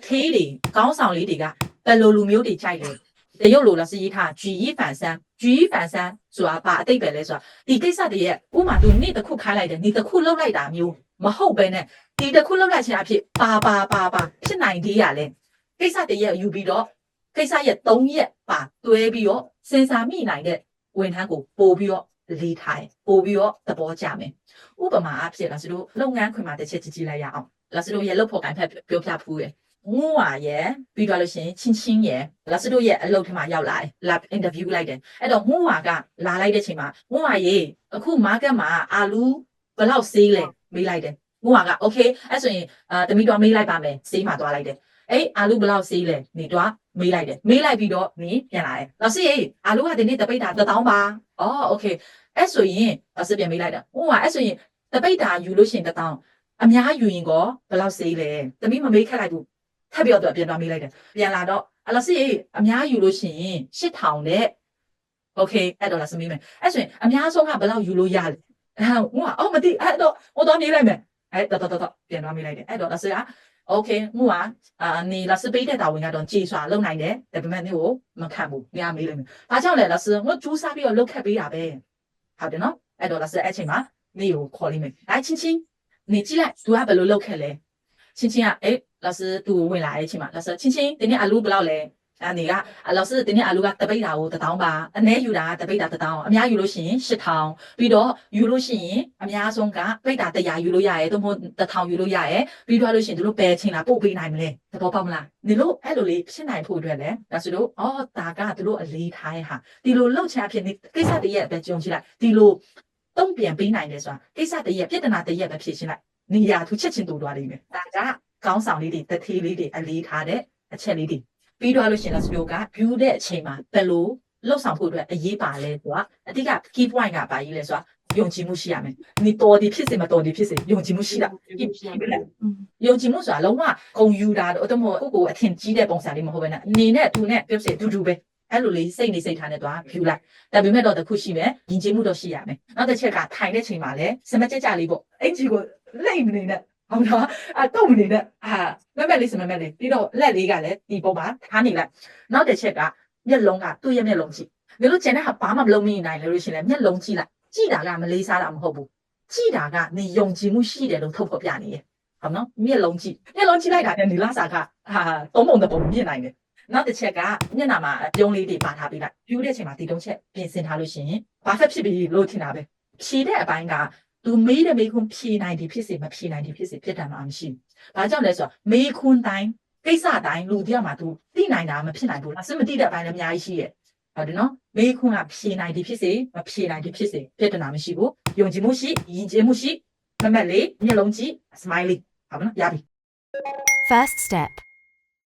ထေးတွေကောင်းဆောင်လေးတွေကဘယ်လိုလူမျိုးတွေကြိုက်လဲတရုတ်လိုလားစရေးထားဂျီဤဖန်ဆန်းဆိုတာဘာအတိတ်ပဲလဲဆိုတာဒီကိစ္စတွေရဲ့ဥမာသူနေ့တစ်ခုခိုင်းလိုက်တယ်နေ့တစ်ခုလှုပ်လိုက်တာမျိုးမဟုတ်ပဲနဲ့ဒီတစ်ခုလှုပ်လိုက်ခြင်းအဖြစ်ပါဖြစ်နိုင်သေးရလဲကိစ္စတွေရဲ့ယူပြီးတော့ကိစ္စရဲ့3ရက်ပါတွဲပြီးတော့စဉ်းစားမိနိုင်တဲ့ဝန်ထမ်းကိုပို့ပြီးတော့လေးထားတယ်ပို့ပြီးတော့သဘောကျမယ်ဥပမာအဖြစ်လားစတို့လုပ်ငန်းခွင်မှာတစ်ချက်ကြည့်လိုက်ရအောင်လားစတို့ရဲ့လုပ်ဖို့ကန်ဖက်ပြောပြဖူးတယ်ငိုးဝါရဲ့ပြီးတော့လို့ရှိရင်ချင်းရဲ့လားစတို့ရဲ့အလုပ်ထမှာရောက်လာတယ်လာအင်တာဗျူးလိုက်တယ်အဲ့တော့ငိုးဝါကလာလိုက်တဲ့ချိန်မှာငိုးဝါရေအခုမားကတ်မှာအာလူဘယ်လောက်စေးလဲမေးလိုက်တယ်ငိုးဝါကโอเคအဲ့ဆိုရင်တမီတော့မေးလိုက်ပါမယ်စေးမှသွားလိုက်တယ်အဲ့အာလူဘယ်လောက်စေးလဲနေတော့မေးလိုက်တယ်မေးလိုက်ပြီးတော့နေပြန်လာတယ်လောက်စီရေအာလူကဒီနေ့တပိတ်တာ1000ပါအော်โอเคအဲ့ဆိုရင်လောက်စီပြန်မေးလိုက်တာငိုးဝါအဲ့ဆိုရင်တပိတ်တာယူလို့ရှိရင်1000အများယူရင်ကောဘယ်လောက်စေးလဲတမီမမေးခက်လိုက်ဘူးထပ်ပြီးတော့ပြန်သွားမေးလိုက်တယ်ပြန်လာတော့အလစီအများယူလို့ရှိရင်8000နဲ့โอเคအဲ့တော့လာစမေးမယ်အဲ့ဆိုရင်အများဆုံးကဘယ်လောက်ယူလို့ရလဲဟိုကအော်မသိအဲ့တော့ဟိုတော့မေးလိုက်မယ်အဲ့တော့ပြန်သွားမေးလိုက်တယ်အဲ့တော့လာစကโอเคငိုကနေလာစပေးတဲ့တာဝန်ကတော့ကြေစွာလုံနိုင်တယ်ဒါပေမဲ့မျိုးမခံဘူးညမေးလိုက်မယ်ဘာကြောင့်လဲလာစငိုကျူးစားပြီးတော့လုတ်ခတ်ပေးတာပဲဟုတ်တယ်နော်အဲ့တော့လာစအဲ့ချိန်မှာနေကိုခေါ်လိမ့်မယ်အဲ့ချင်းနေကြည့်လိုက်သူကဘယ်လိုလုတ်ခတ်လဲချင်းကအဲ့老师都ဝင်လာတဲ့ချိန်မှာ老师ချင်းဒီနေ့အလူဘယ်လောက်လဲအနေက老师ဒီနေ့အလူကတပိတ်တာကို1000ပါအနည်းယူတာတပိတ်တာ1000အများယူလို့ရှိရင်8000ပြီးတော့ယူလို့ရှိရင်အများဆုံးကပိတ်တာ100ယူလို့ရတယ်သို့မဟုတ်1000ယူလို့ရတယ်ပြီးတော့လို့ရှိရင်တို့ဘယ်ချိန်လာပို့ပေးနိုင်မလဲသဘောပေါက်မလားဒီလိုအဲ့လိုလေးဖြစ်နိုင်ဖို့အတွက်လဲဒါဆိုတော့အော်ဒါကတို့အလေးထားရဲ့ဟာဒီလိုလှုပ်ချဖြစ်နေကိစ္စတည်းရဲ့ပဲကြုံကြည့်လိုက်ဒီလိုတုံ့ပြန်ပေးနိုင်တယ်ဆိုတာကိစ္စတည်းရဲ့ပြဿနာတည်းရဲ့ပဲဖြေရှင်းလိုက်နေရာသူချက်ချင်းတူသွားလိမ့်မယ်ဒါကကောင်းဆောင်လေးတွေတထေးလေးတွေအလေးထားတဲ့အချက်လေးတွေပြီးတော့လို့ရှင်လားစပြောက view တဲ့အချိန်မှာဘယ်လိုလှုပ်ဆောင်ဖို့အတွက်အရေးပါလဲဆိုတာအတိက key point ကဘာကြီးလဲဆိုတာယုံကြည်မှုရှိရမယ်။နေတော်ဒီဖြစ်စေမတော်ဒီဖြစ်စေယုံကြည်မှုရှိတာ။ယုံကြည်မှုဆိုတာလုံးဝဂုဏ်ယူတာတော့ကိုကိုအထင်ကြီးတဲ့ပုံစံလေးမဟုတ်ဘဲနဲ့နေနဲ့သူနဲ့ပြောစေတူတူပဲအဲ့လိုလေးစိတ်နေစိတ်ထားနဲ့သွား view လိုက်ဒါပေမဲ့တော့တစ်ခုရှိမယ်ယဉ်ကျေးမှုတော့ရှိရမယ်။နောက်တစ်ချက်ကထိုင်တဲ့ချိန်မှာလဲစမကြကြလေးပေါ့အင်ဂျီကိုလိမ့်မနေနဲ့ဟုတ်တော့တော့မနေနဲ့မက်လေးစမက်လေးပြီးတော့လက်လေးကလည်းဒီပုံမှာထားနေလိုက်နောက်တစ်ချက်ကမျက်လုံးကသူ့ရဲ့မျက်လုံးကြည့်ဘယ်လိုကျန်တဲ့ဟာဘာမှမလုပ်မိနိုင်လို့ရှင်လဲမျက်လုံးကြည့်လိုက်ကြည့်တာကမလေးစားတာမဟုတ်ဘူးကြည့်တာကနေယုံကြည်မှုရှိတယ်လို့ထုတ်ဖော်ပြနေရဟုတ်နော်မျက်လုံးကြည့်လိုက်တာနဲ့ဒီလစာကသုံးပုံတစ်ပုံမြင်နိုင်တယ်နောက်တစ်ချက်ကမျက်နှာမှာပြုံးလေးတွေပါထားပေးလိုက်ပြူးတဲ့အချိန်မှာဒီတုံးချက်ပြင်ဆင်ထားလို့ရှင်ဘာဖက်ဖြစ်ပြီးလို့ထင်တာပဲဖြေတဲ့အပိုင်းကသူမေးတဲ့မေးခွန်းဖြေနိုင်တယ်ဖြစ်စေမဖြေနိုင်တယ်ဖြစ်စေဖြစ်တာမှမရှိဘူး။ဘာကြောင့်လဲဆိုတော့မေးခွန်းတိုင်းကိစ္စတိုင်းလူတယောက်မှာသူသိနိုင်တာမဖြစ်နိုင်ဘူး။အစမသိတဲ့အပိုင်းလည်းအများကြီးရှိရဲ့။ဟုတ်တယ်နော်။မေးခွန်းကဖြေနိုင်တယ်ဖြစ်စေမဖြေနိုင်တယ်ဖြစ်စေဖြစ်တာမရှိဘူး။ယုံကြည်မှုရှိယဉ်ကျေးမှုရှိမမက်လေးမျက်လုံးကြည့် smiley ဟုတ်နော်ရပြီ First step